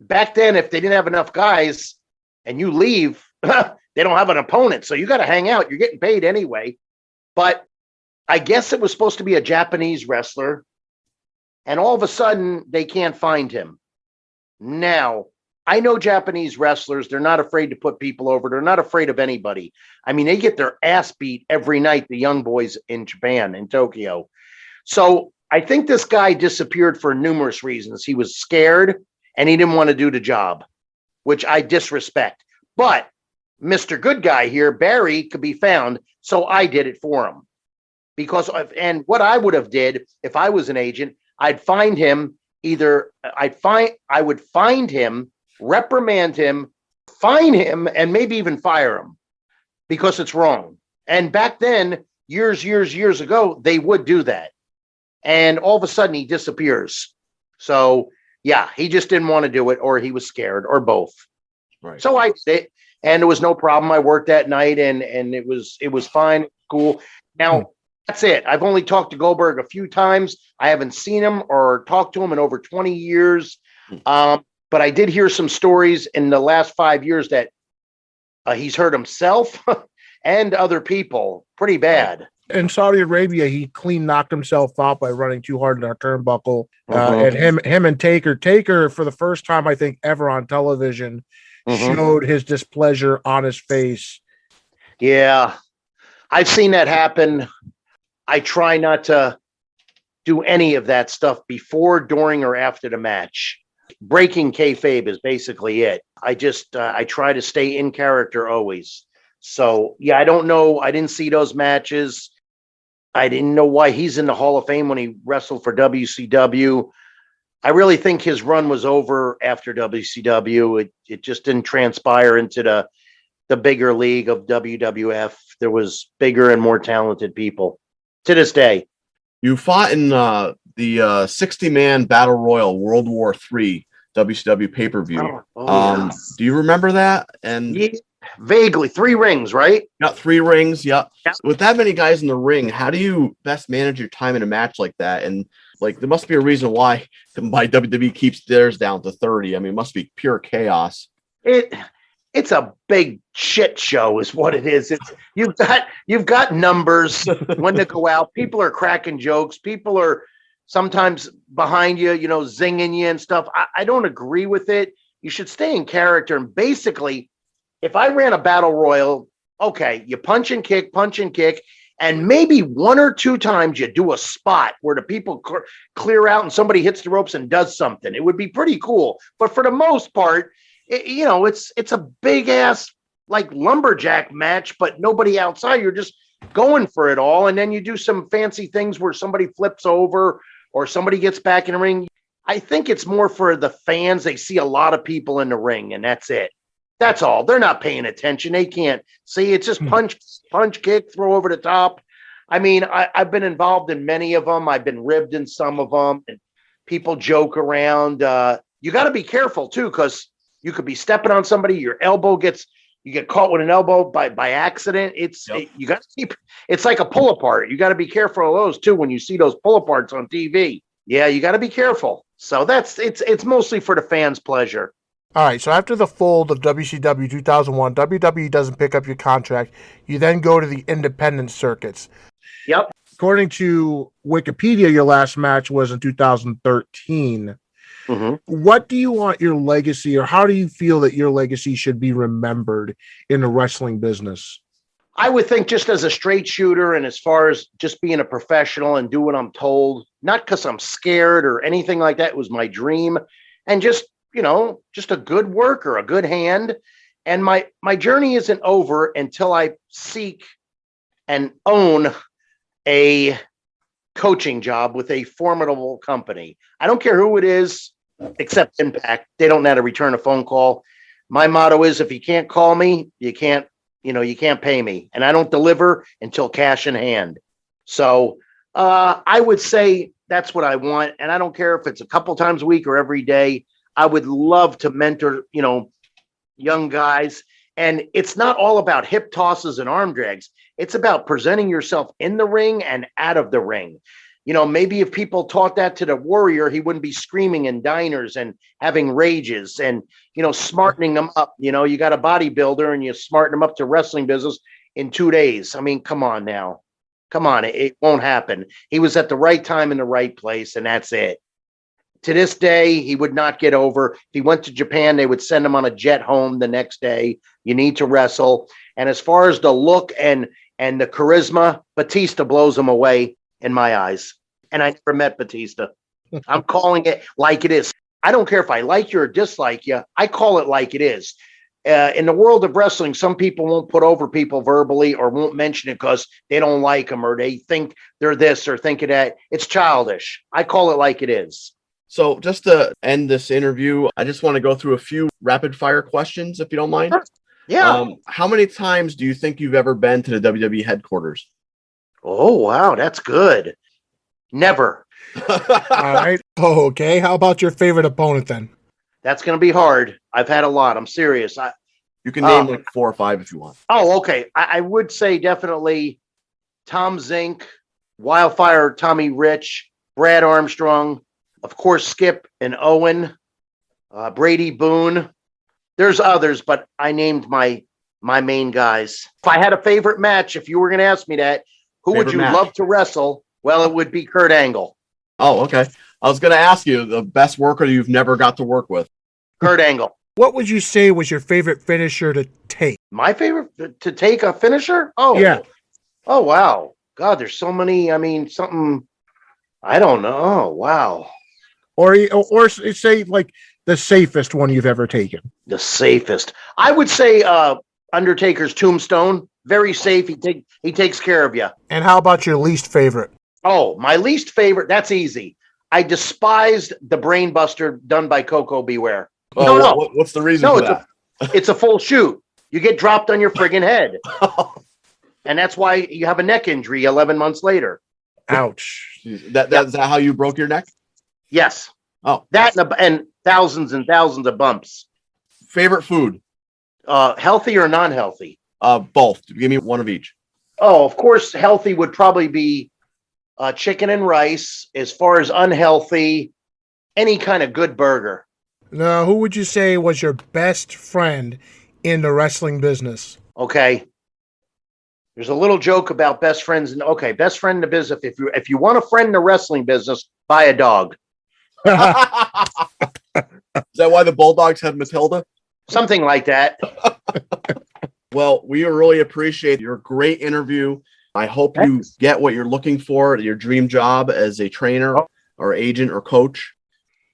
back then, if they didn't have enough guys and you leave, they don't have an opponent. So you got to hang out. You're getting paid anyway. But I guess it was supposed to be a Japanese wrestler. And all of a sudden, they can't find him. Now, I know Japanese wrestlers, they're not afraid to put people over. They're not afraid of anybody. I mean, they get their ass beat every night, the young boys in Japan, in Tokyo. So I think this guy disappeared for numerous reasons. He was scared and he didn't want to do the job, which I disrespect. But Mr. Good Guy here, Barry, could be found. So I did it for him. And what I would have did if I was an agent, I'd find him I would find him, reprimand him, fine him, and maybe even fire him because it's wrong. And back then, years ago, they would do that. And all of a sudden he disappears. So yeah, he just didn't want to do it, or he was scared, or both. Right. So I did it, and there was no problem. I worked that night and it was fine, cool. Now, that's it. I've only talked to Goldberg a few times. I haven't seen him or talked to him in over 20 years. But I did hear some stories in the last 5 years that he's hurt himself and other people pretty bad. In Saudi Arabia, he clean knocked himself out by running too hard in our turnbuckle. And him and Taker, for the first time, I think, ever on television, showed his displeasure on his face. Yeah, I've seen that happen. I try not to do any of that stuff before, during, or after the match. Breaking kayfabe is basically it. I try to stay in character always. So, yeah, I don't know. I didn't see those matches. I didn't know why he's in the Hall of Fame when he wrestled for WCW. I really think his run was over after WCW. It just didn't transpire into the bigger league of WWF. There was bigger and more talented people. To this day. You fought in the 60-man Battle Royal World War III WCW pay-per-view. Do you remember that? And yeah, vaguely. 3 rings, right? Got 3 rings, yeah. With that many guys in the ring, how do you best manage your time in a match like that? And there must be a reason why WWE keeps theirs down to 30. I mean, it must be pure chaos. It's a big shit show is what it is. You've got numbers when to go out. People are cracking jokes. People are sometimes behind you, zinging you and stuff. I don't agree with it. You should stay in character. And basically, if I ran a battle royal, okay, you punch and kick, and maybe 1 or 2 times you do a spot where the people clear out and somebody hits the ropes and does something. It would be pretty cool. But for the most part, it's a big ass like lumberjack match, but nobody outside. You're just going for it all. And then you do some fancy things where somebody flips over or somebody gets back in the ring. I think it's more for the fans. They see a lot of people in the ring, and that's it. That's all. They're not paying attention. They can't see. It's just punch, kick, throw over the top. I mean, I've been involved in many of them. I've been ribbed in some of them, and people joke around. You got to be careful too, because you could be stepping on somebody. Your elbow you get caught with an elbow by accident. You got to keep. It's like a pull apart. You got to be careful of those too when you see those pull aparts on TV. Yeah, you got to be careful. So it's mostly for the fans' pleasure. All right, so after the fold of WCW 2001, WWE doesn't pick up your contract. You then go to the independent circuits. Yep. According to Wikipedia, your last match was in 2013. Mm-hmm. What do you want your legacy, or how do you feel that your legacy should be remembered in the wrestling business? I would think just as a straight shooter and as far as just being a professional and do what I'm told, not because I'm scared or anything like that. It was my dream. And just a good worker, a good hand. And my journey isn't over until I seek and own a coaching job with a formidable company. I don't care who it is, except Impact. They don't know how to return a phone call. My motto is, if you can't call me, you can't pay me. And I don't deliver until cash in hand. So I would say that's what I want. And I don't care if it's a couple times a week or every day. I would love to mentor, young guys. And it's not all about hip tosses and arm drags. It's about presenting yourself in the ring and out of the ring. Maybe if people taught that to the Warrior, he wouldn't be screaming in diners and having rages and, smartening them up. You got a bodybuilder and you smarten them up to wrestling business in 2 days. I mean, come on now. Come on. It won't happen. He was at the right time in the right place, and that's it. To this day, he would not get over. If he went to Japan, they would send him on a jet home the next day. You need to wrestle. And as far as the look and the charisma, Batista blows him away in my eyes. And I never met Batista. I'm calling it like it is. I don't care if I like you or dislike you. I call it like it is. In the world of wrestling, some people won't put over people verbally or won't mention it because they don't like them or they think they're this or think of that. It's childish. I call it like it is. So just to end this interview, I just want to go through a few rapid fire questions, if you don't mind. Yeah. How many times do you think you've ever been to the WWE headquarters? Oh, wow. That's good. Never. All right. Oh, okay. How about your favorite opponent then? That's going to be hard. I've had a lot. I'm serious. You can name like 4 or 5 if you want. Oh, okay. I would say definitely Tom Zink, Wildfire Tommy Rich, Brad Armstrong, of course, Skip and Owen, Brady Boone. There's others, but I named my main guys. If I had a favorite match, if you were going to ask me that, who would you love to wrestle? Well, it would be Kurt Angle. Oh, okay. I was going to ask you the best worker you've never got to work with. Kurt Angle. What would you say was your favorite finisher to take? My favorite to take a finisher? Oh, yeah. Oh, wow. God, there's so many. I mean, something. I don't know. Oh, wow. Or say like the safest one you've ever taken. The safest. I would say Undertaker's Tombstone. Very safe. He takes care of you. And how about your least favorite? Oh, my least favorite. That's easy. I despised the Brain Buster done by Coco Beware. Oh, no. What's the reason for that? It's a full shoot. You get dropped on your friggin' head. And that's why you have a neck injury 11 months later. Ouch. Is that how you broke your neck? Yes. Oh. That and thousands of bumps. Favorite food? Healthy or non-healthy? Both. Give me one of each. Oh, of course, healthy would probably be chicken and rice. As far as unhealthy, any kind of good burger. Now, who would you say was your best friend in the wrestling business? Okay. There's a little joke about best friends. Best friend in the business. If you want a friend in the wrestling business, buy a dog. Is that why the Bulldogs had Matilda? Something like that. Well, we really appreciate your great interview. I hope you get what you're looking for, your dream job as a trainer or agent or coach.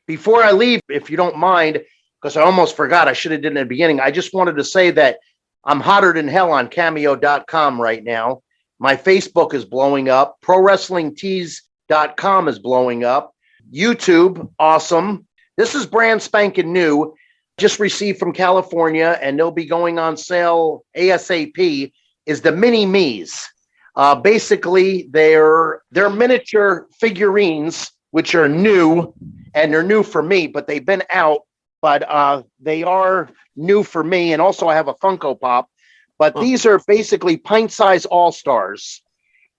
Before I leave, if you don't mind, because I almost forgot, I should have did it in the beginning. I just wanted to say that I'm hotter than hell on cameo.com right now. My Facebook is blowing up. ProWrestlingTees.com is blowing up. YouTube, awesome. This is brand spanking new. Just received from California, and they'll be going on sale ASAP, is the Mini Me's. Basically, they're miniature figurines, which are new, and they're new for me, but they've been out, but they are new for me. And also I have a Funko Pop, but these are basically pint-size all-stars,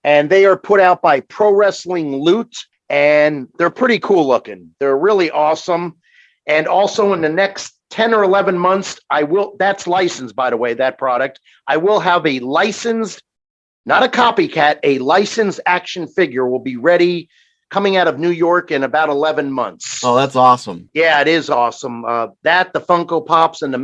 and they are put out by Pro Wrestling Loot, and they're pretty cool looking. They're really awesome. And also in the next 10 or 11 months, that's licensed, by the way, that product. I will have a licensed, not a copycat, a licensed action figure will be ready coming out of New York in about 11 months. Oh, that's awesome. Yeah, it is awesome. The Funko Pops and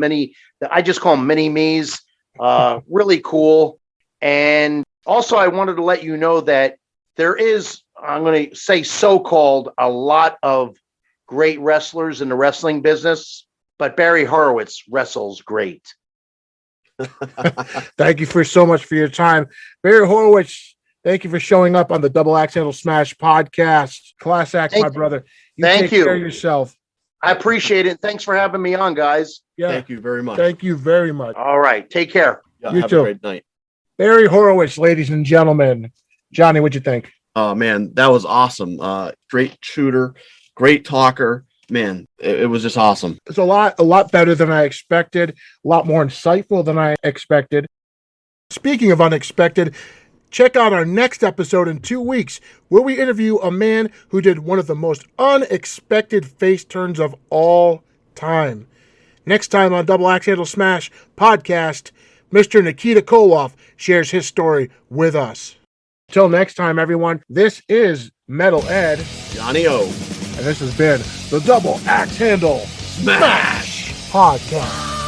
I just call them Mini Me's, really cool. And also I wanted to let you know that there is, I'm going to say so-called, a lot of great wrestlers in the wrestling business, but Barry Horowitz wrestles great. Thank you so much for your time. Barry Horowitz, thank you for showing up on the Double Axe Handle Smash podcast. Class act, my brother. Thank you. Take care of yourself. I appreciate it. Thanks for having me on, guys. Yeah. Thank you very much. Thank you very much. All right. Take care. Yeah, You have too. a great night. Barry Horowitz, ladies and gentlemen. Johnny, what'd you think? Oh, man, that was awesome. Great shooter, great talker. Man, it was just awesome. It's a lot better than I expected, a lot more insightful than I expected. Speaking of unexpected, check out our next episode in 2 weeks, where we interview a man who did one of the most unexpected face turns of all time. Next time on Double Axe Handle Smash podcast, Mr. Nikita Koloff shares his story with us. Till next time, everyone, this is Metal Ed, Johnny O. and this has been the Double Axe Handle Smash Podcast.